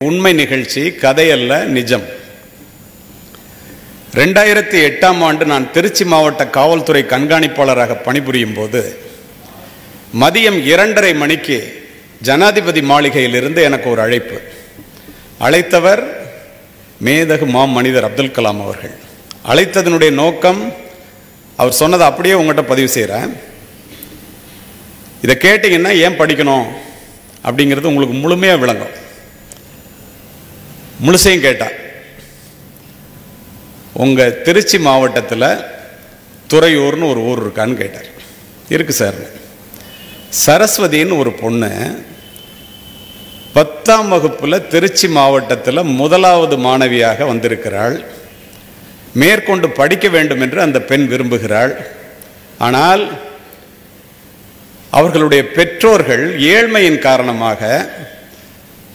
உண்மை நிகழ்ச்சி, கதையல்ல, நிஜம். 2008ஆம் ஆண்டு நான் திருச்சி மாவட்ட காவல்துறை கண்காணிப்பாளராக பணிபுரியும் போது மதியம் 2:30 மணிக்கு ஜனாதிபதி மாளிகையிலிருந்து எனக்கு ஒரு அழைப்பு. அழைத்தவர் மேதகு மாமனிதர் அப்துல் கலாம் அவர்கள். அழைத்ததனுடைய நோக்கம், அவர் சொன்னதை அப்படியே உங்கள்கிட்ட பதிவு செய்கிறேன். இதை கேட்டிங்கன்னா ஏன் படிக்கணும் அப்படிங்கிறது உங்களுக்கு முழுமையாக விளங்கும். முழுசையும் கேட்டா, உங்கள் திருச்சி மாவட்டத்தில் துறையூர்னு ஒரு ஊர் இருக்கான்னு கேட்டார். இருக்கு சார். சரஸ்வதின்னு ஒரு பொண்ணு 10ஆம் வகுப்பில் திருச்சி மாவட்டத்தில் 1வது மாணவியாக வந்திருக்கிறாள். மேற்கொண்டு படிக்க வேண்டும் என்று அந்த பெண் விரும்புகிறாள். ஆனால் அவர்களுடைய பெற்றோர்கள் ஏழ்மையின் காரணமாக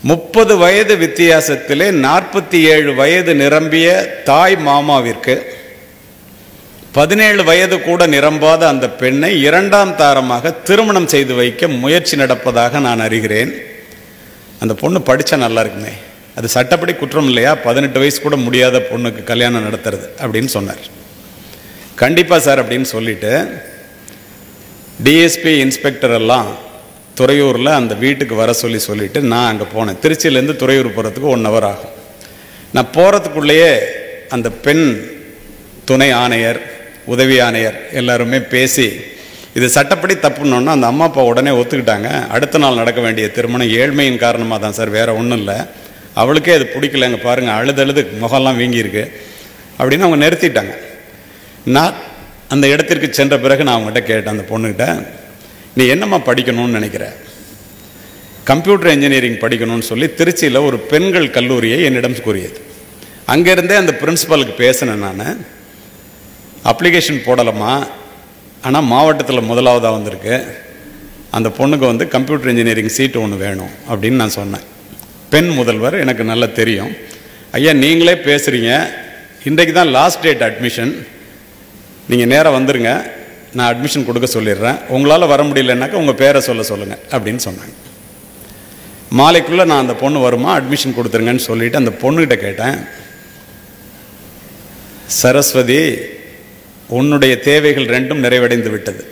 30 வயது வித்தியாசத்திலே 47 வயது நிரம்பிய தாய் மாமாவிற்கு 17 வயது கூட நிரம்பாத அந்த பெண்ணை 2ஆம் தாரமாக திருமணம் செய்து வைக்க முயற்சி நடப்பதாக நான் அறிகிறேன். அந்த பொண்ணு படித்தா நல்லா இருக்குமே, அது சட்டப்படி குற்றம் இல்லையா? 18 வயசு கூட முடியாத பொண்ணுக்கு கல்யாணம் நடத்துறது அப்படின்னு சொன்னார். கண்டிப்பாக சார் அப்படின்னு சொல்லிட்டு டிஎஸ்பி இன்ஸ்பெக்டர் எல்லாம் துறையூரில் அந்த வீட்டுக்கு வர சொல்லிட்டு நான் அங்கே போனேன். திருச்சியிலேருந்து துறையூர் போகிறதுக்கு 1 hour ஆகும். நான் போகிறதுக்குள்ளேயே அந்த பெண் துணை ஆணையர், உதவி ஆணையர் எல்லாருமே பேசி இது சட்டப்படி தப்புன்னொன்னா அந்த அம்மா அப்பா உடனே ஒத்துக்கிட்டாங்க. அடுத்த நாள் நடக்க வேண்டிய திருமணம் ஏழ்மையின் காரணமாக தான் சார், வேறு ஒன்றும் இல்லை. அவளுக்கே அது பிடிக்கலங்க, பாருங்கள் அழுது முகம்லாம் வீங்கியிருக்கு அப்படின்னு அவங்க நிறுத்திட்டாங்க. நான் அந்த இடத்திற்கு சென்ற பிறகு நான் அவங்ககிட்ட கேட்டேன், அந்த பொண்ணுக்கிட்ட, நீ என்னம்மா படிக்கணும்னு நினைக்கிற? கம்ப்யூட்டர் இன்ஜினியரிங் படிக்கணும்னு சொல்லி திருச்சியில் ஒரு பெண்கள் கல்லூரியை என்னிடம் கூறியது. அங்கேருந்தே அந்த பிரின்சிபாலுக்கு பேசினேன். நான் அப்ளிகேஷன் போடலாமா, ஆனால் மாவட்டத்தில் 1வதாக வந்திருக்கு, அந்த பொண்ணுக்கு கம்ப்யூட்டர் இன்ஜினியரிங் சீட்டு ஒன்று வேணும் அப்படின்னு நான் சொன்னேன். பெண் முதல்வர் எனக்கு நல்லா தெரியும். ஐயா நீங்களே பேசுகிறீங்க, இன்றைக்கு தான் லாஸ்ட் டேட் அட்மிஷன், நீங்கள் நேராக வந்துடுங்க, நான் அட்மிஷன் கொடுக்க சொல்லிடுறேன், உங்களால் வர முடியலன்னாக்கா உங்கள் பேரை சொல்லுங்கள் அப்படின்னு சொன்னாங்க. மாலைக்குள்ளே நான் அந்த பொண்ணு வருமா அட்மிஷன் கொடுத்துருங்கன்னு சொல்லிவிட்டு அந்த பொண்ணுக்கிட்ட கேட்டேன், சரஸ்வதி உன்னுடைய தேவைகள் 2ம் நிறைவடைந்து விட்டது.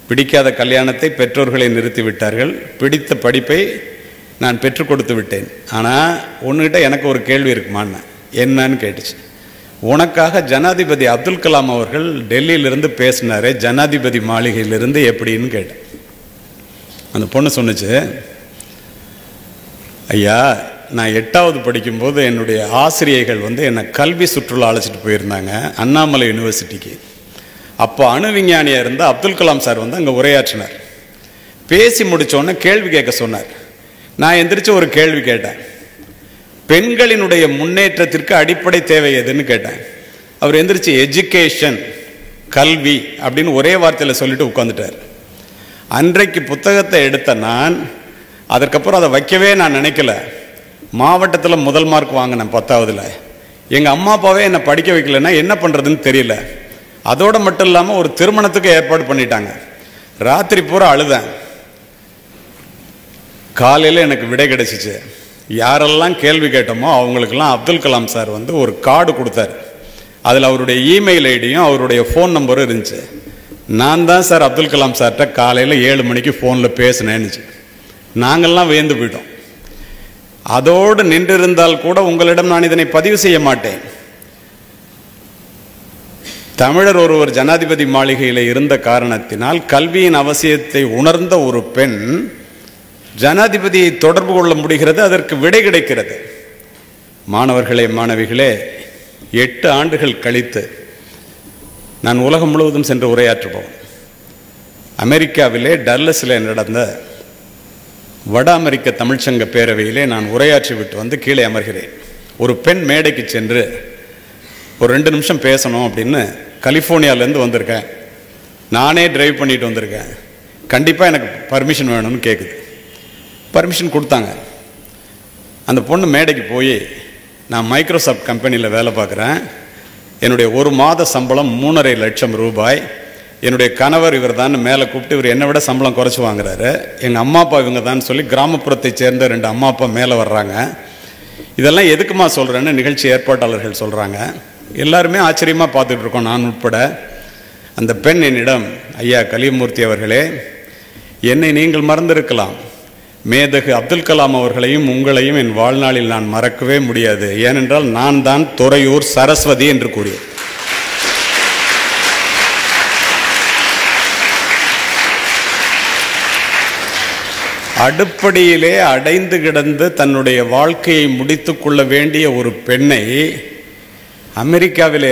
பிடிக்காத கல்யாணத்தை பெற்றோர்களை நிறுத்தி விட்டார்கள், பிடித்த படிப்பை நான் பெற்றுக் கொடுத்து விட்டேன். ஆனால் உன்னுக்கிட்ட எனக்கு ஒரு கேள்வி இருக்குமான்னு. என்னன்னு கேட்டுச்சு. உனக்காக ஜனாதிபதி அப்துல் கலாம் அவர்கள் டெல்லியிலிருந்து பேசினாரே, ஜனாதிபதி மாளிகையிலிருந்து எப்படின்னு கேட்டேன். அந்த பொண்ணு சொன்னிச்சு, ஐயா நான் 8வது படிக்கும்போது என்னுடைய ஆசிரியர்கள் என்னை கல்வி சுற்றுலா அழைச்சிட்டு போயிருந்தாங்க அண்ணாமலை யூனிவர்சிட்டிக்கு. அப்போ அணு விஞ்ஞானியாக இருந்த அப்துல் கலாம் சார் அங்கே உரையாற்றினார். பேசி முடித்தோன்னே கேள்வி கேட்க சொன்னார். நான் எந்திரிச்சு ஒரு கேள்வி கேட்டேன், பெண்களினுடைய முன்னேற்றத்திற்கு அடிப்படை தேவை எதுன்னு கேட்டேன். அவர் எந்திரிச்சு எஜுகேஷன், கல்வி அப்படின்னு ஒரே வார்த்தையில் சொல்லிட்டு உட்காந்துட்டார். அன்றைக்கு புத்தகத்தை எடுத்த நான் அதற்கப்புறம் அதை வைக்கவே நான் நினைக்கல. மாவட்டத்தில் 1 மார்க் வாங்கினேன் 10வதுல. எங்கள் அம்மா அப்பாவே என்னை படிக்க வைக்கலன்னா என்ன பண்ணுறதுன்னு தெரியல. அதோடு மட்டும் இல்லாமல் ஒரு திருமணத்துக்கு ஏற்பாடு பண்ணிட்டாங்க. ராத்திரி பூரா அழுதேன். காலையில் எனக்கு விடை கிடைச்சிச்சு. யாரெல்லாம் கேள்வி கேட்டோமோ அவங்களுக்கெல்லாம் அப்துல் கலாம் சார் ஒரு கார்டு கொடுத்தாரு. அதில் அவருடைய இமெயில் ஐடியும் அவருடைய ஃபோன் நம்பரும் இருந்துச்சு. நான் தான் சார் அப்துல் கலாம் சார்கிட்ட காலையில் 7 மணிக்கு ஃபோனில் பேசினேன்னுச்சு. நாங்கள்லாம் வியந்து போயிட்டோம். அதோடு நின்றிருந்தால் கூட உங்களிடம் நான் இதனை பதிவு செய்ய மாட்டேன். தமிழர் ஒருவர் ஜனாதிபதி மாளிகையில் இருந்த காரணத்தினால் கல்வியின் அவசியத்தை உணர்ந்த ஒரு பெண் ஜனாதிபதியை தொடர்பு கொள்ள முடிகிறது, அதற்கு விடை கிடைக்கிறது. மாணவர்களே, மாணவிகளே, 8 ஆண்டுகள் கழித்து நான் உலகம் முழுவதும் சென்று உரையாற்றுவோம். அமெரிக்காவிலே டல்லஸில் நடந்த வட அமெரிக்க தமிழ்ச்சங்க பேரவையிலே நான் உரையாற்றி விட்டு கீழே அமர்கிறேன். ஒரு பெண் மேடைக்கு சென்று ஒரு 2 நிமிஷம் பேசணும் அப்படின்னு கலிஃபோர்னியாவிலேருந்து வந்திருக்கேன், நானே டிரைவ் பண்ணிட்டு வந்திருக்கேன், கண்டிப்பாக எனக்கு பர்மிஷன் வேணும்னு கேட்குது. பர்மிஷன் கொடுத்தாங்க. அந்த பொண்ணு மேடைக்கு போய், நான் மைக்ரோசாஃப்ட் கம்பெனியில் வேலை பார்க்குறேன், என்னுடைய 1 மாத சம்பளம் 3.5 லட்சம் ரூபாய், என்னுடைய கணவர் இவர் தான் மேலே கூப்பிட்டு இவர் என்னை விட சம்பளம் குறைச்சி வாங்குறாரு, எங்கள் அம்மா அப்பா இவங்க தான் சொல்லி கிராமப்புறத்தை சேர்ந்த 2 அம்மா அப்பா மேலே வர்றாங்க. இதெல்லாம் எதுக்குமா சொல்கிறேன்னு நிகழ்ச்சி ஏற்பாட்டாளர்கள் சொல்கிறாங்க. எல்லாருமே ஆச்சரியமாக பார்த்துட்டு இருக்கோம், நான் உட்பட. அந்த பெண் என்னிடம், ஐயா கலியமூர்த்தி அவர்களே, என்னை நீங்கள் மறந்திருக்கலாம், மேதகு அப்துல் கலாம் அவர்களையும் உங்களையும் என் வாழ்நாளில் நான் மறக்கவே முடியாது. ஏனென்றால் நான் தான் துறையூர் சரஸ்வதி என்று கூறியேன். அடுப்படியிலே அடைந்து கிடந்து தன்னுடைய வாழ்க்கையை முடித்து கொள்ள வேண்டிய ஒரு பெண்ணை அமெரிக்காவிலே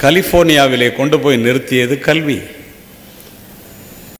கலிபோர்னியாவிலே கொண்டு போய் நிறுத்தியது கல்வி.